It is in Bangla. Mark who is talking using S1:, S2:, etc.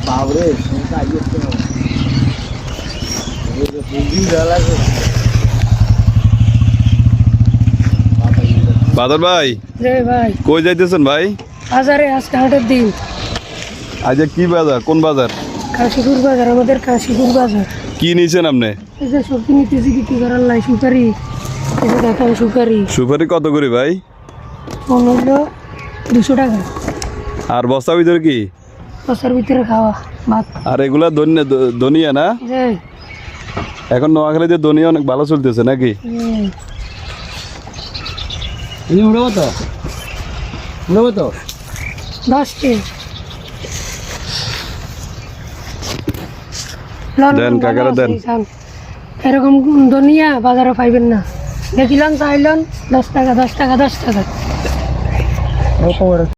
S1: বাবরে শুনতে আইছে তো এই যে বুঝি ডালা করে
S2: বাদর ভাই
S3: রে ভাই
S2: কই যাইতেছেন ভাই?
S3: বাজারে আজকে হাটের দিন।
S2: আজ কি বাজার? কোন বাজার?
S3: কাশীপুর বাজার, আমাদের কাশীপুর বাজার।
S2: কি নিছেন আপনি?
S3: এই যে সবজি নিতেছি বিক্রি করার লাই, সুপারি। এই যে দেখেন সুপারি।
S2: সুপারি কত করে ভাই?
S3: মূল্য 200 টাকা।
S2: আর বস্তা ভিতরে কি?
S3: বছর ভিতরে খাওয়া ভাত।
S2: আর এগুলা ধনিয়া না?
S3: যে
S2: এখন নোয়াখালীতে ধনিয়া অনেক ভালো চলতেছে নাকি?
S1: তুমি উড়াবো তো
S3: 10
S2: দেন কাকারা দেন।
S3: এরকম দুনিয়া বাজারে পাইবেন না। দেখিলাম চাইলেন 10 টাকা 10 টাকা 10 টাকা।